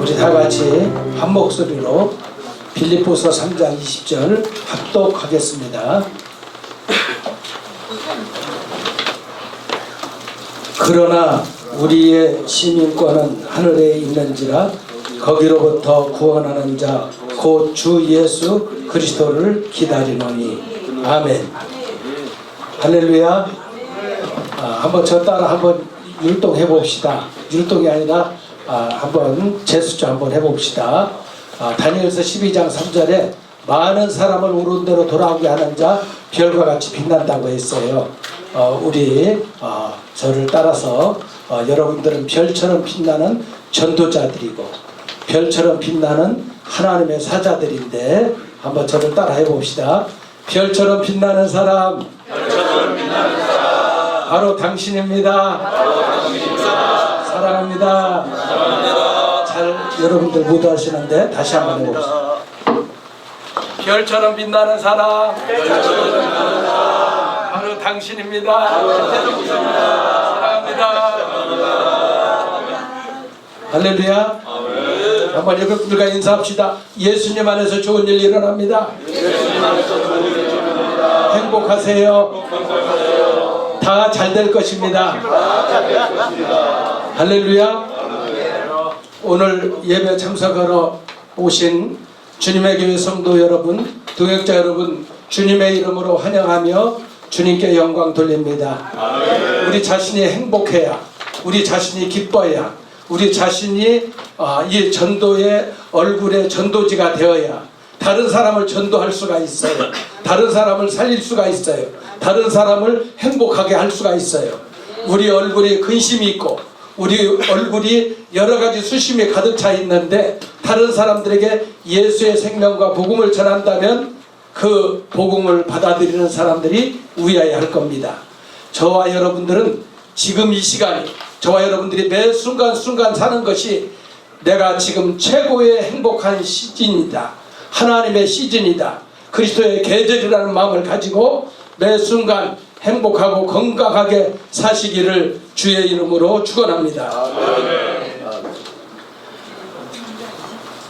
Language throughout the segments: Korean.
우리 다 같이 한 목소리로 빌립보서 3장 20절 합독하겠습니다. 그러나 우리의 시민권은 하늘에 있는지라 거기로부터 구원하는 자 곧 주 예수 그리스도를 기다리노니. 아멘. 할렐루야. 한번 저 따라 한번 율동해 봅시다. 율동이 아니라 한번 제수조 한번 해봅시다. 다니엘서 12장 3절에 많은 사람을 옳은 대로 돌아오게 하는 자 별과 같이 빛난다고 했어요. 우리 저를 따라서 여러분들은 별처럼 빛나는 전도자들이고 별처럼 빛나는 하나님의 사자들인데 한번 저를 따라 해봅시다. 별처럼 빛나는 사람, 바로 당신입니다. 사랑합니다. 잘 여러분들 모두 하시는데 다시 한번 해봅시다. 별처럼 빛나는 사람, 바로 당신입니다. 사랑합니다. 할렐루야. 한번 여러분들과 인사합시다. 예수님 안에서 좋은 일 일어납니다. 행복하세요. 다 잘 될 것입니다. 할렐루야. 오늘 예배 참석하러 오신 주님의 교회 성도 여러분, 동역자 여러분, 주님의 이름으로 환영하며 주님께 영광 돌립니다. 우리 자신이 행복해야, 우리 자신이 기뻐야, 우리 자신이 이 전도의 얼굴의 전도지가 되어야 다른 사람을 전도할 수가 있어요. 다른 사람을 살릴 수가 있어요. 다른 사람을 행복하게 할 수가 있어요. 우리 얼굴에 근심이 있고 우리 얼굴이 여러 가지 수심이 가득 차 있는데 다른 사람들에게 예수의 생명과 복음을 전한다면 그 복음을 받아들이는 사람들이 우야해야 할 겁니다. 저와 여러분들은 지금 이 시간이, 저와 여러분들이 매 순간순간 사는 것이 내가 지금 최고의 행복한 시즌이다. 하나님의 시즌이다. 그리스도의 계절이라는 마음을 가지고 매 순간 행복하고 건강하게 사시기를 주의 이름으로 축원합니다.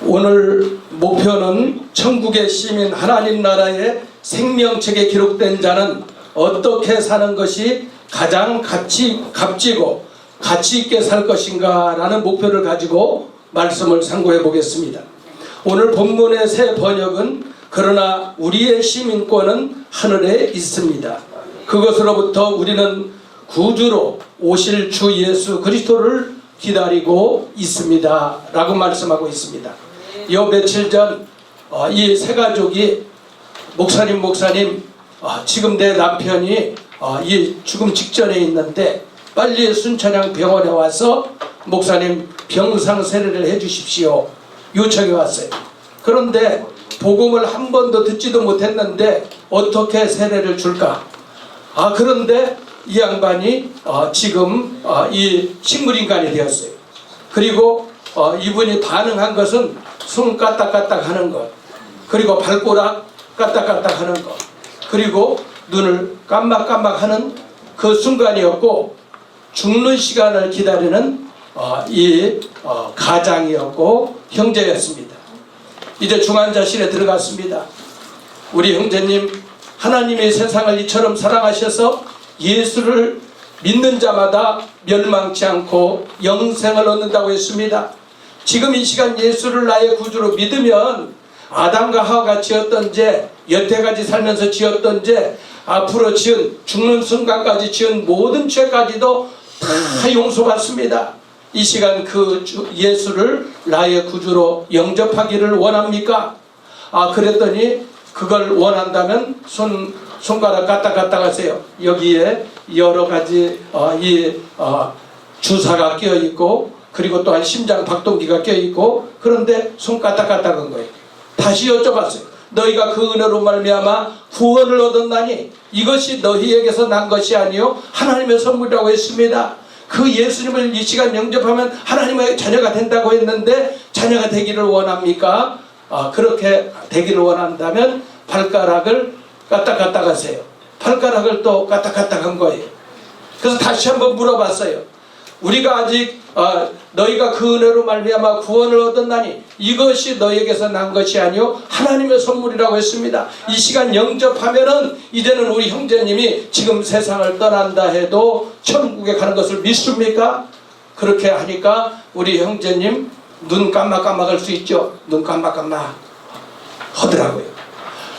오늘 목표는 천국의 시민 하나님 나라의 생명책에 기록된 자는 어떻게 사는 것이 가장 값지고 가치 있게 살 것인가 라는 목표를 가지고 말씀을 상고해 보겠습니다. 오늘 본문의 새 번역은 그러나 우리의 시민권은 하늘에 있습니다. 그것으로부터 우리는 구주로 오실 주 예수 그리스도를 기다리고 있습니다 라고 말씀하고 있습니다. 요 며칠 전 이 세 가족이 목사님 지금 내 남편이 이 죽음 직전에 있는데 빨리 순천향 병원에 와서 목사님 병상 세례를 해 주십시오 요청이 왔어요. 그런데 복음을 한 번도 듣지도 못했는데 어떻게 세례를 줄까? 그런데 이 양반이 지금 이 식물인간이 되었어요. 그리고 이분이 반응한 것은 손 까딱까딱 하는 것, 그리고 발꼬락 까딱까딱 하는 것, 그리고 눈을 깜박깜박 하는 그 순간이었고 죽는 시간을 기다리는 가장이었고 형제였습니다. 이제 중환자실에 들어갔습니다. 우리 형제님, 하나님이 세상을 이처럼 사랑하셔서 예수를 믿는 자마다 멸망치 않고 영생을 얻는다고 했습니다. 지금 이 시간 예수를 나의 구주로 믿으면 아담과 하와가 지었던 죄, 여태까지 살면서 지었던 죄, 앞으로 지은 죽는 순간까지 지은 모든 죄까지도 다 용서받습니다. 이 시간 그 예수를 나의 구주로 영접하기를 원합니까? 그랬더니 그걸 원한다면 손가락 까딱까딱 하세요. 여기에 여러 가지 주사가 끼어 있고 그리고 또한 심장 박동기가 끼어 있고 그런데 손 까딱까딱 한 거예요. 다시 여쭤봤어요. 너희가 그 은혜로 말미암아 구원을 얻었나니 이것이 너희에게서 난 것이 아니요 하나님의 선물이라고 했습니다. 그 예수님을 이 시간 영접하면 하나님의 자녀가 된다고 했는데 자녀가 되기를 원합니까? 그렇게 되기를 원한다면 발가락을 까딱까딱 하세요. 발가락을 또 까딱까딱 한 거예요. 그래서 다시 한번 물어봤어요. 우리가 아직 너희가 그 은혜로 말미암아 구원을 얻었나니 이것이 너희에게서 난 것이 아니요 하나님의 선물이라고 했습니다. 이 시간 영접하면은 이제는 우리 형제님이 지금 세상을 떠난다 해도 천국에 가는 것을 믿습니까? 그렇게 하니까 우리 형제님 눈 깜빡깜빡할 수 있죠. 눈 깜빡깜빡 하더라고요.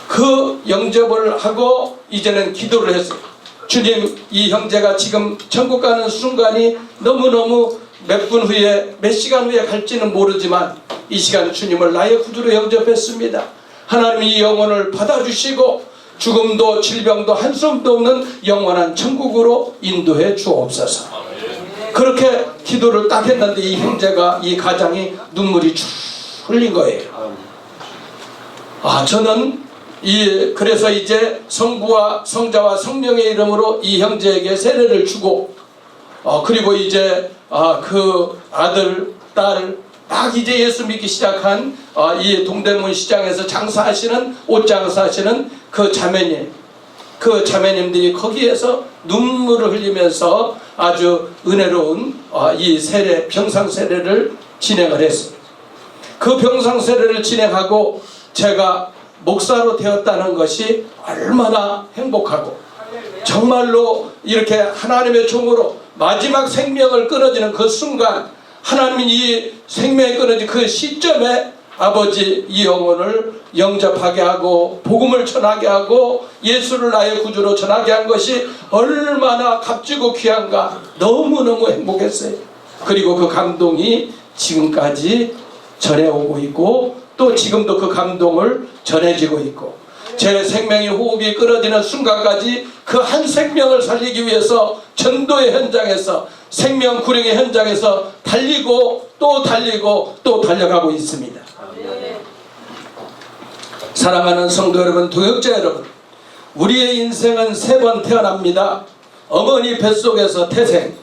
그 영접을 하고 이제는 기도를 했어요. 주님, 이 형제가 지금 천국 가는 순간이 너무너무 몇 분 후에 몇 시간 후에 갈지는 모르지만 이 시간 주님을 나의 구주로 영접했습니다. 하나님이 이 영혼을 받아주시고 죽음도 질병도 한숨도 없는 영원한 천국으로 인도해 주옵소서. 그렇게 기도를 딱 했는데 이 형제가, 이 가장이 눈물이 쭉 흘린 거예요. 저는 그래서 이제 성부와 성자와 성령의 이름으로 이 형제에게 세례를 주고 그리고 이제 그 아들, 딸 딱 이제 예수 믿기 시작한 이 동대문 시장에서 장사하시는 옷장사하시는 그 자매님들이 거기에서 눈물을 흘리면서 아주 은혜로운 이 세례, 병상 세례를 진행을 했어요. 그 병상 세례를 진행하고 제가 목사로 되었다는 것이 얼마나 행복하고 정말로 이렇게 하나님의 종으로 마지막 생명을 끊어지는 그 순간, 하나님이 이 생명이 끊어진 그 시점에 아버지 이 영혼을 영접하게 하고 복음을 전하게 하고 예수를 나의 구주로 전하게 한 것이 얼마나 값지고 귀한가. 너무너무 행복했어요. 그리고 그 감동이 지금까지 전해오고 있고 또 지금도 그 감동을 전해지고 있고, 제 생명의 호흡이 끊어지는 순간까지 그 한 생명을 살리기 위해서 전도의 현장에서, 생명 구령의 현장에서 달리고 또 달리고 또 달려가고 있습니다. 사랑하는 성도 여러분, 동역자 여러분, 우리의 인생은 3번 태어납니다. 어머니 뱃속에서 태생,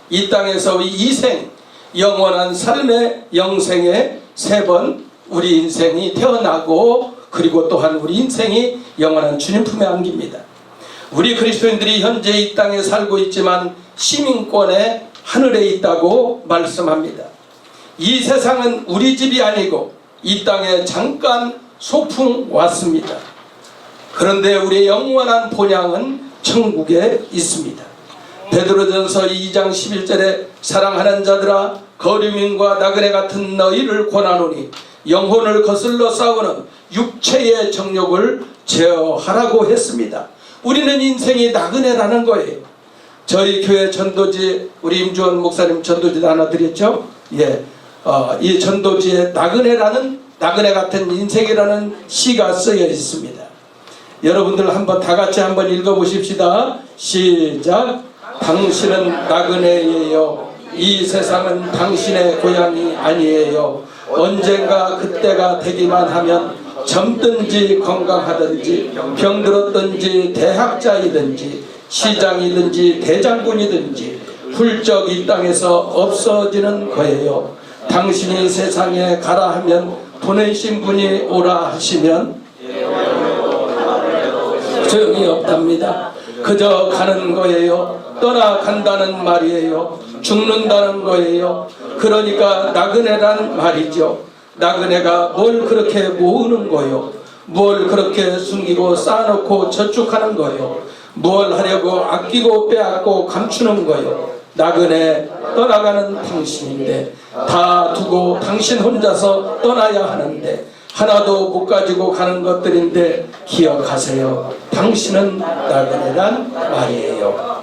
이 땅에서 이생, 영원한 삶의 영생에 3번 우리 인생이 태어나고, 그리고 또한 우리 인생이 영원한 주님 품에 안깁니다. 우리 그리스도인들이 현재 이 땅에 살고 있지만 시민권에 하늘에 있다고 말씀합니다. 이 세상은 우리 집이 아니고 이 땅에 잠깐 소풍 왔습니다. 그런데 우리의 영원한 본향은 천국에 있습니다. 베드로전서 2장 11절에 사랑하는 자들아, 거류민과 나그네 같은 너희를 권하노니 영혼을 거슬러 싸우는 육체의 정욕을 제어하라고 했습니다. 우리는 인생이 나그네라는 거예요. 저희 교회 전도지, 우리 임주원 목사님 전도지 하나 드렸죠? 이 전도지에 나그네 같은 인생이라는 시가 쓰여 있습니다. 여러분들 한번 다 같이 한번 읽어보십시다. 시작. 당신은 나그네예요. 이 세상은 당신의 고향이 아니에요. 언젠가 그때가 되기만 하면 젊든지 건강하든지 병들었든지 대학자이든지 시장이든지 대장군이든지 훌쩍 이 땅에서 없어지는 거예요. 당신이 세상에 가라 하면 보내신 분이 오라 하시면 소용이 없답니다. 그저 가는 거예요. 떠나간다는 말이에요. 죽는다는 거예요. 그러니까 나그네란 말이죠. 나그네가 뭘 그렇게 모으는 거요? 뭘 그렇게 숨기고 쌓아놓고 저축하는 거요? 뭘 하려고 아끼고 빼앗고 감추는 거요? 나그네 떠나가는 당신인데, 다 두고 당신 혼자서 떠나야 하는데 하나도 못 가지고 가는 것들인데 기억하세요. 당신은 나그네란 말이에요.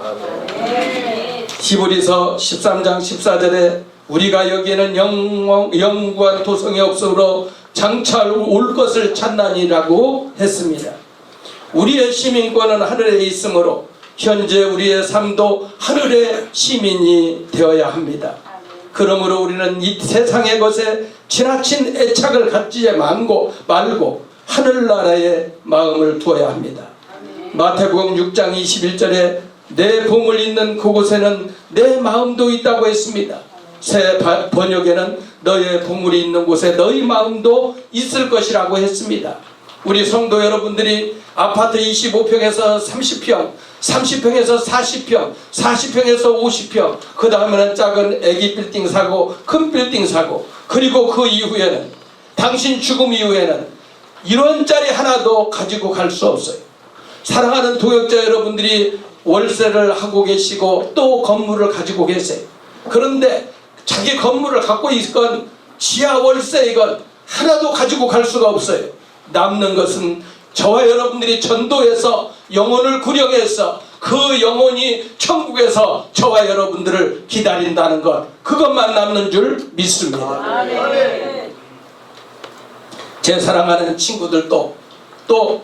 히브리서 13장 14절에 우리가 여기에는 영구한 도성이 없으므로 장차 올 것을 찾나니라고 했습니다. 우리의 시민권은 하늘에 있으므로 현재 우리의 삶도 하늘의 시민이 되어야 합니다. 그러므로 우리는 이 세상의 것에 지나친 애착을 갖지 말고 하늘나라에 마음을 두어야 합니다. 마태복음 6장 21절에 내 보물 있는 그곳에는 내 마음도 있다고 했습니다. 새 번역에는 너의 보물이 있는 곳에 너희 마음도 있을 것이라고 했습니다. 우리 성도 여러분들이 아파트 25평에서 30평 30평에서 40평, 40평에서 50평, 그 다음에는 작은 애기 빌딩 사고 큰 빌딩 사고, 그리고 그 이후에는 당신 죽음 이후에는 1원짜리 하나도 가지고 갈 수 없어요. 사랑하는 동역자 여러분들이 월세를 하고 계시고 또 건물을 가지고 계세요. 그런데 자기 건물을 갖고 있건 지하 월세이건 하나도 가지고 갈 수가 없어요. 남는 것은 저와 여러분들이 전도해서 영혼을 구령해서 그 영혼이 천국에서 저와 여러분들을 기다린다는 것, 그것만 남는 줄 믿습니다. 제 사랑하는 친구들도 또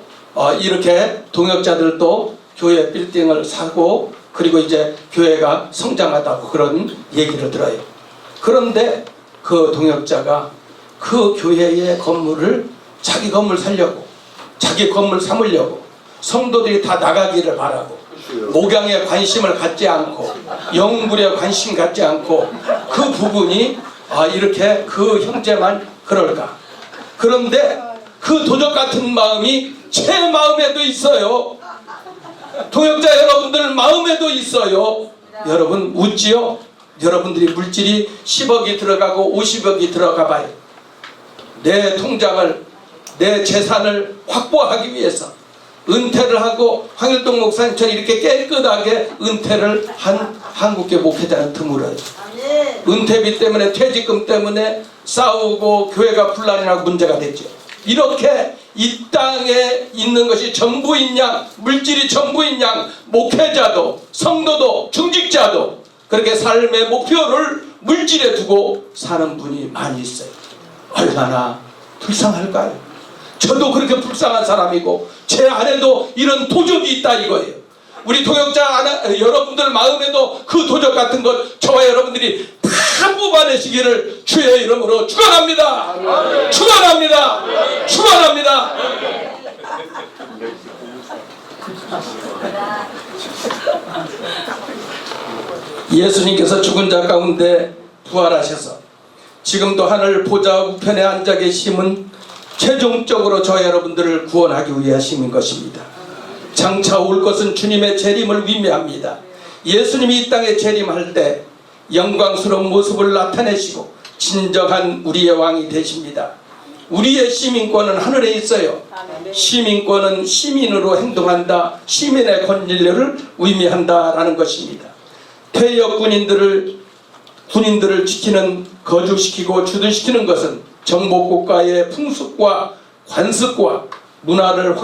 이렇게 동역자들도 교회 빌딩을 사고 그리고 이제 교회가 성장하다고 그런 얘기를 들어요. 그런데 그 동역자가 그 교회의 건물을 자기 건물 살려고, 자기 건물 삼으려고 성도들이 다 나가기를 바라고, 목양에 관심을 갖지 않고 영물에 관심 갖지 않고 그 부분이 이렇게 그 형제만 그럴까. 그런데 그 도적 같은 마음이 제 마음에도 있어요. 동역자 여러분들 마음에도 있어요. 여러분 웃지요? 여러분들이 물질이 10억이 들어가고 50억이 들어가 봐요. 내 통장을, 내 재산을 확보하기 위해서 은퇴를 하고 황일동 목사님처럼 이렇게 깨끗하게 은퇴를 한 한국계 목회자는 드물어요. 은퇴비 때문에, 퇴직금 때문에 싸우고 교회가 분란이라고 문제가 됐죠. 이렇게 이 땅에 있는 것이 전부인 양, 물질이 전부인 양, 목회자도 성도도 중직자도 그렇게 삶의 목표를 물질에 두고 사는 분이 많이 있어요. 얼마나 불쌍할까요? 저도 그렇게 불쌍한 사람이고 제 안에도 이런 도적이 있다 이거예요. 우리 동역자 여러분들 마음에도 그 도적 같은 것 저와 여러분들이 다 뽑아내시기를 주의 이름으로 축원합니다. 축원합니다. 축원합니다. 예수님께서 죽은 자 가운데 부활하셔서 지금도 하늘 보좌 우편에 앉아 계심은 최종적으로 저 여러분들을 구원하기 위하심인 것입니다. 장차 올 것은 주님의 재림을 의미합니다. 예수님이 이 땅에 재림할 때 영광스러운 모습을 나타내시고 진정한 우리의 왕이 되십니다. 우리의 시민권은 하늘에 있어요. 시민권은 시민으로 행동한다, 시민의 권리를 의미한다라는 것입니다. 퇴역 군인들을 지키는, 거주시키고 주둔시키는 것은 정복국가의 풍습과 관습과 문화를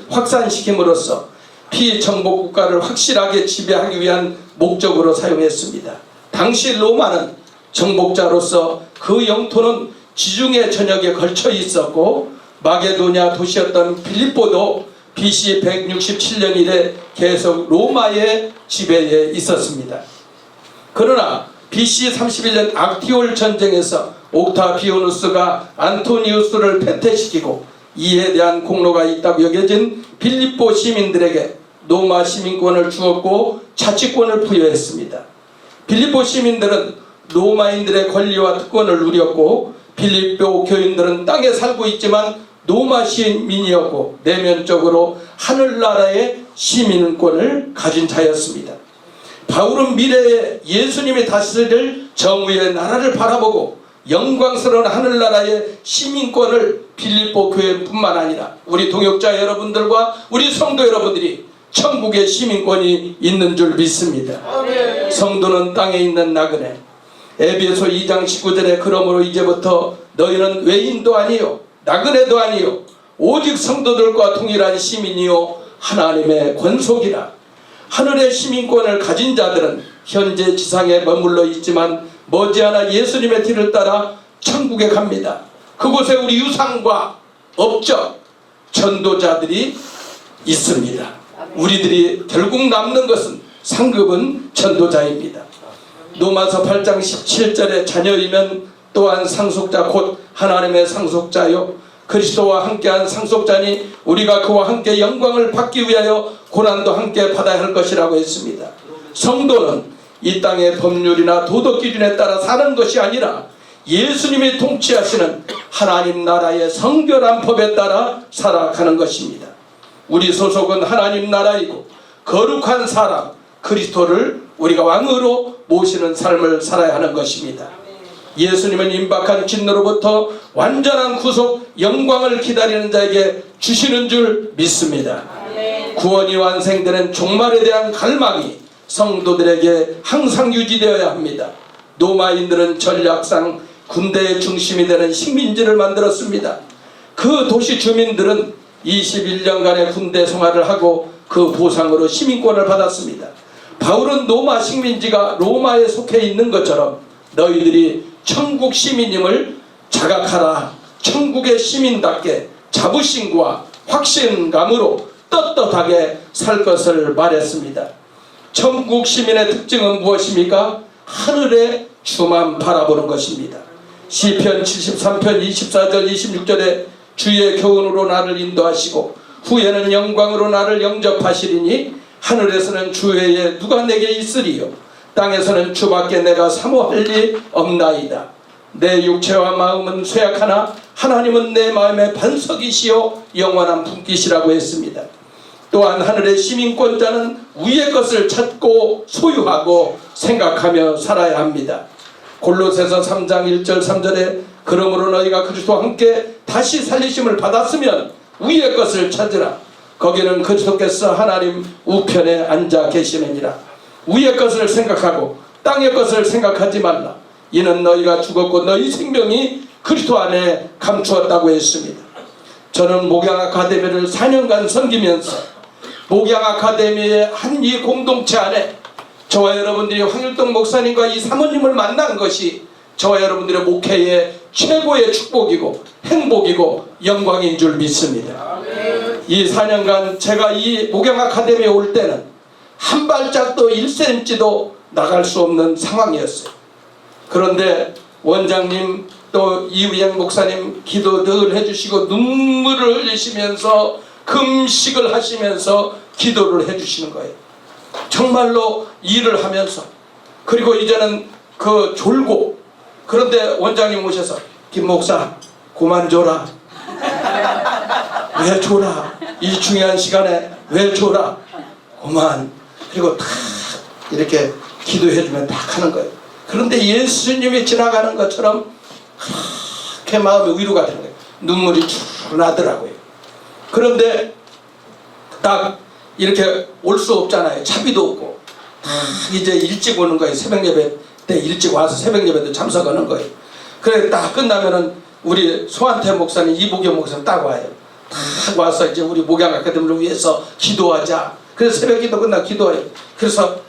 확산시킴으로써 피정복국가를 확실하게 지배하기 위한 목적으로 사용했습니다. 당시 로마는 정복자로서 그 영토는 지중해 전역에 걸쳐 있었고 마게도냐 도시였던 필립보도 BC 167년 이래 계속 로마의 지배에 있었습니다. 그러나 BC 31년 악티올 전쟁에서 옥타비오누스가 안토니우스를 패퇴시키고 이에 대한 공로가 있다고 여겨진 필립보 시민들에게 로마 시민권을 주었고 자치권을 부여했습니다. 필립보 시민들은 로마인들의 권리와 특권을 누렸고 필립보 교인들은 땅에 살고 있지만 로마 시민이었고 내면적으로 하늘나라의 시민권을 가진 자였습니다. 바울은 미래에 예수님이 다스릴 정의의 나라를 바라보고 영광스러운 하늘나라의 시민권을 필립보 교회뿐만 아니라 우리 동역자 여러분들과 우리 성도 여러분들이 천국의 시민권이 있는 줄 믿습니다. 아멘. 성도는 땅에 있는 나그네. 에베소 2장 19절에 그러므로 이제부터 너희는 외인도 아니요 나그네도 아니요 오직 성도들과 동일한 시민이요 하나님의 권속이라. 하늘의 시민권을 가진 자들은 현재 지상에 머물러 있지만 머지않아 예수님의 뒤를 따라 천국에 갑니다. 그곳에 우리 유상과 업적 전도자들이 있습니다. 우리들이 결국 남는 것은 상급은 전도자입니다. 로마서 8장 17절에 자녀이면 또한 상속자 곧 하나님의 상속자요 그리스도와 함께한 상속자니 우리가 그와 함께 영광을 받기 위하여 고난도 함께 받아야 할 것이라고 했습니다. 성도는 이 땅의 법률이나 도덕 기준에 따라 사는 것이 아니라 예수님이 통치하시는 하나님 나라의 성결한 법에 따라 살아가는 것입니다. 우리 소속은 하나님 나라이고 거룩한 사람 그리스도를 우리가 왕으로 모시는 삶을 살아야 하는 것입니다. 예수님은 임박한 진노로부터 완전한 구속 영광을 기다리는 자에게 주시는 줄 믿습니다. 구원이 완성되는 종말에 대한 갈망이 성도들에게 항상 유지되어야 합니다. 로마인들은 전략상 군대의 중심이 되는 식민지를 만들었습니다. 그 도시 주민들은 21년간의 군대 생활을 하고 그 보상으로 시민권을 받았습니다. 바울은 로마 식민지가 로마에 속해 있는 것처럼 너희들이 천국 시민임을 자각하라. 천국의 시민답게 자부심과 확신감으로 떳떳하게 살 것을 말했습니다. 천국 시민의 특징은 무엇입니까? 하늘의 주만 바라보는 것입니다. 시편 73편 24절 26절에 주의 교훈으로 나를 인도하시고 후에는 영광으로 나를 영접하시리니 하늘에서는 주 외에 누가 내게 있으리요 땅에서는 주밖에 내가 사모할 리 없나이다. 내 육체와 마음은 쇠약하나 하나님은 내 마음의 반석이시요 영원한 분깃이라고 했습니다. 또한 하늘의 시민권자는 위의 것을 찾고 소유하고 생각하며 살아야 합니다. 골로새서 3장 1절 3절에 그러므로 너희가 그리스도와 함께 다시 살리심을 받았으면 위의 것을 찾으라. 거기는 그리스도께서 하나님 우편에 앉아 계시느니라. 위의 것을 생각하고 땅의 것을 생각하지 말라. 이는 너희가 죽었고 너희 생명이 그리스도 안에 감추었다고 했습니다. 저는 목양 아카데미를 4년간 섬기면서 목양 아카데미의 한 이 공동체 안에 저와 여러분들이 황일동 목사님과 이 사모님을 만난 것이 저와 여러분들의 목회의 최고의 축복이고 행복이고 영광인 줄 믿습니다. 이 4년간 제가 이 목양 아카데미에 올 때는 한 발짝도 1cm도 나갈 수 없는 상황이었어요. 그런데 원장님 또 이우영 목사님 기도 늘 해주시고 눈물을 흘리시면서 금식을 하시면서 기도를 해주시는 거예요. 정말로 일을 하면서. 그리고 이제는 그 졸고, 그런데 원장님 오셔서 김 목사 그만 줘라. 왜 줘라? 이 중요한 시간에 왜 줘라? 그만. 그리고 탁 이렇게 기도해주면 탁 하는 거예요. 그런데 예수님이 지나가는 것처럼 그렇게 마음이 위로가 되는 거예요. 눈물이 쭉 나더라고요. 그런데 딱 이렇게 올 수 없잖아요. 차비도 없고 딱 이제 일찍 오는 거예요. 새벽 예배 때 일찍 와서 새벽 예배도 참석하는 거예요. 그래 딱 끝나면은 우리 소한태 목사님 이보경 목사님 딱 와요. 딱 와서 이제 우리 목양 아카데미를 위해서 기도하자. 그래서 새벽 기도 끝나고 기도해요. 그래서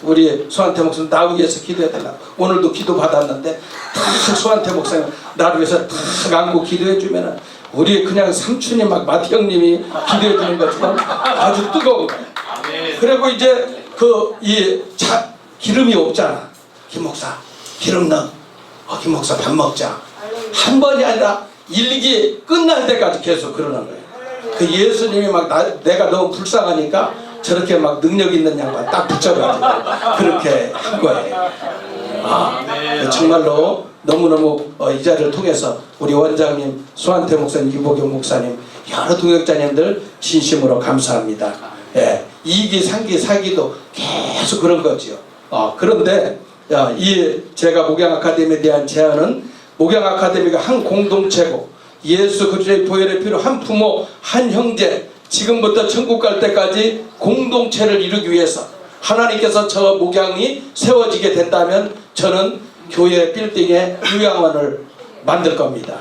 우리 소한태 목사님 나 위해서 기도해달라고. 오늘도 기도 받았는데 딱 소한태 목사님 나를 위해서 딱 안고 기도해 주면은 우리 그냥 삼촌이 막 마티 형님이 기도해 주는 것처럼 아주 뜨거운 거예요. 그리고 이제 기름이 없잖아. 김 목사 기름 넣어. 김 목사 밥 먹자. 한 번이 아니라 일기 끝날 때까지 계속 그러는 거예요. 그 예수님이 막 내가 너무 불쌍하니까 저렇게 막 능력 있는 양반 딱 붙여가지고 그렇게 한 거예요. 정말로 너무너무 이 자리를 통해서 우리 원장님, 소한태 목사님, 이보경 목사님, 여러 동역자님들 진심으로 감사합니다. 예, 2기, 3기, 4기도 계속 그런 거지요. 그런데 제가 목양 아카데미에 대한 제안은 목양 아카데미가 한 공동체고 예수 그리스도의 보혈의 피로 한 부모, 한 형제, 지금부터 천국 갈 때까지 공동체를 이루기 위해서 하나님께서 저 목양이 세워지게 된다면 저는 교회 빌딩에 요양원을 만들 겁니다.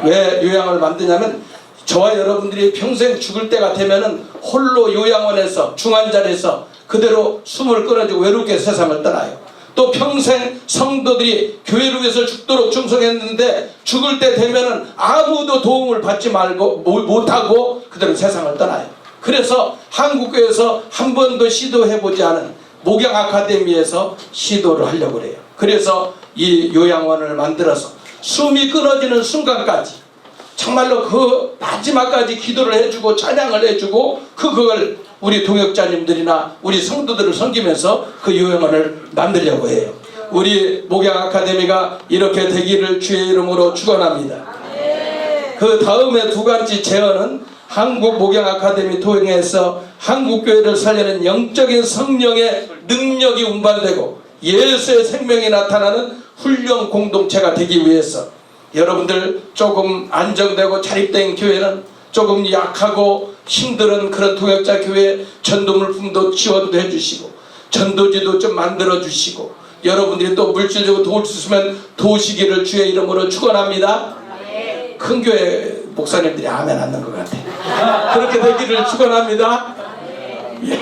왜 요양원을 만드냐면 저와 여러분들이 평생 죽을 때가 되면은 홀로 요양원에서 중환자리에서 그대로 숨을 끊어지고 외롭게 세상을 떠나요. 또 평생 성도들이 교회를 위해서 죽도록 충성했는데 죽을 때 되면은 아무도 도움을 받지 말고 못하고 그대로 세상을 떠나요. 그래서 한국교회에서 한 번도 시도해보지 않은 목양 아카데미에서 시도를 하려고 그래요. 그래서 이 요양원을 만들어서 숨이 끊어지는 순간까지 정말로 그 마지막까지 기도를 해주고 찬양을 해주고 그걸 우리 동역자님들이나 우리 성도들을 섬기면서 그 요양원을 만들려고 해요. 우리 목양 아카데미가 이렇게 되기를 주의 이름으로 축원합니다. 그 다음에 두 가지 제언은 한국 목양 아카데미 통해서 한국교회를 살리는 영적인 성령의 능력이 운반되고 예수의 생명이 나타나는 훈련 공동체가 되기 위해서 여러분들 조금 안정되고 자립된 교회는 조금 약하고 힘든 그런 동역자 교회 전도물품도 지원도 해주시고 전도지도 좀 만들어 주시고 여러분들이 또 물질적으로 도울 수 있으면 도우시기를 주의 이름으로 축원합니다. 큰 교회 목사님들이 아멘 하는 것 같아요. 그렇게 되기를 축원합니다. 예.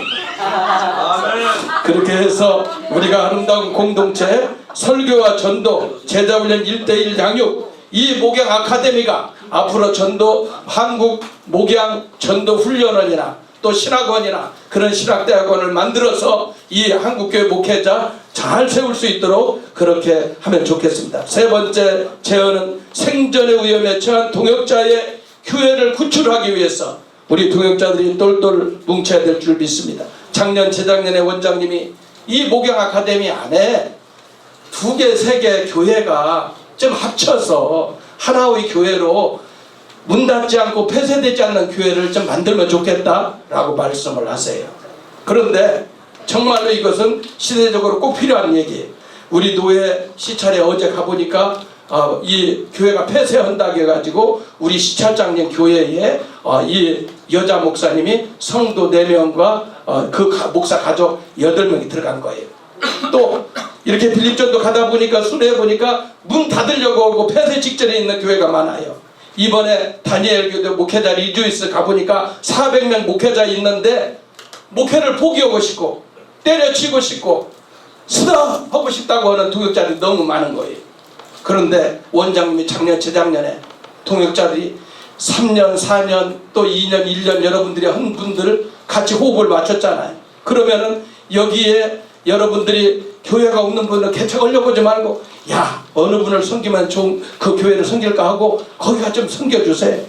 그렇게 해서 우리가 아름다운 공동체 설교와 전도 제자훈련 1:1 양육 이 목양 아카데미가 앞으로 전도 한국 목양 전도 훈련원이나 또 신학원이나 그런 신학대학원을 만들어서 이 한국교회 목회자 잘 세울 수 있도록 그렇게 하면 좋겠습니다. 세 번째 제언은 생존의 위험에 처한 동역자의 교회를 구출하기 위해서 우리 동역자들이 똘똘 뭉쳐야 될 줄 믿습니다. 작년 재작년에 원장님이 이 목양 아카데미 안에 2개, 3개 교회가 좀 합쳐서 하나의 교회로 문 닫지 않고 폐쇄되지 않는 교회를 좀 만들면 좋겠다라고 말씀을 하세요. 그런데 정말로 이것은 시대적으로 꼭 필요한 얘기예요. 우리 노예 시찰에 어제 가보니까 이 교회가 폐쇄한다고 해가지고 우리 시찰장님 교회에 이 여자 목사님이 성도 4명과 그 목사 가족 8명이 들어간 거예요. 또 이렇게 빌립전도 가다 보니까 순회해 보니까 문 닫으려고 하고 폐쇄 직전에 있는 교회가 많아요. 이번에 다니엘 교대 목회자 리주이스 가보니까 400명 목회자 있는데 목회를 포기하고 싶고 때려치고 싶고 스톱하고 싶다고 하는 동역자들이 너무 많은 거예요. 그런데 원장님이 작년 재작년에 동역자들이 3년 4년 또 2년 1년 여러분들이 한 분들 같이 호흡을 맞췄잖아요. 그러면은 여기에 여러분들이 교회가 없는 분은 개척 올려보지 말고 야 어느 분을 섬기면 좀 그 교회를 섬길까 하고 거기가 좀 섬겨주세요.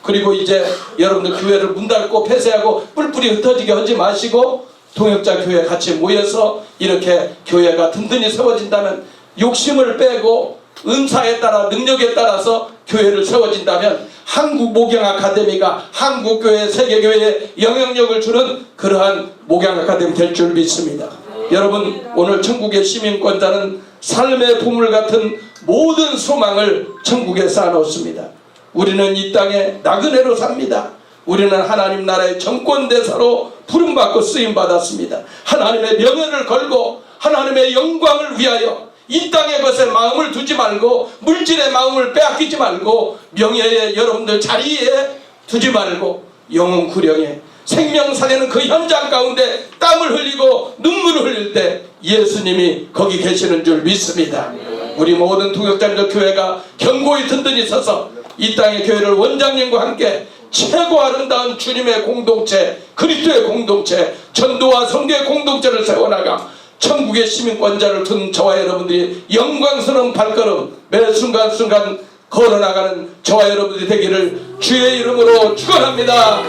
그리고 이제 여러분들 교회를 문 닫고 폐쇄하고 뿔뿔이 흩어지게 하지 마시고 동역자 교회 같이 모여서 이렇게 교회가 든든히 세워진다면 욕심을 빼고 은사에 따라 능력에 따라서 교회를 세워진다면 한국 목양 아카데미가 한국교회 세계교회에 영향력을 주는 그러한 목양 아카데미 될 줄 믿습니다. 여러분 오늘 천국의 시민권자는 삶의 보물 같은 모든 소망을 천국에 쌓아놓습니다. 우리는 이 땅에 나그네로 삽니다. 우리는 하나님 나라의 정권대사로 부름받고 쓰임받았습니다. 하나님의 명예를 걸고 하나님의 영광을 위하여 이 땅의 것에 마음을 두지 말고 물질의 마음을 빼앗기지 말고 명예의 여러분들 자리에 두지 말고 영혼 구령에 생명 살리는 그 현장 가운데 땀을 흘리고 눈물을 흘릴 때 예수님이 거기 계시는 줄 믿습니다. 우리 모든 동역자들 교회가 견고히 든든히 서서 이 땅의 교회를 원장님과 함께 최고 아름다운 주님의 공동체 그리스도의 공동체 전도와 성교의 공동체를 세워나가 천국의 시민권자를 둔 저와 여러분들이 영광스러운 발걸음 매 순간순간 걸어나가는 저와 여러분들이 되기를 주의 이름으로 축원합니다.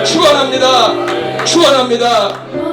축원합니다. 축원합니다.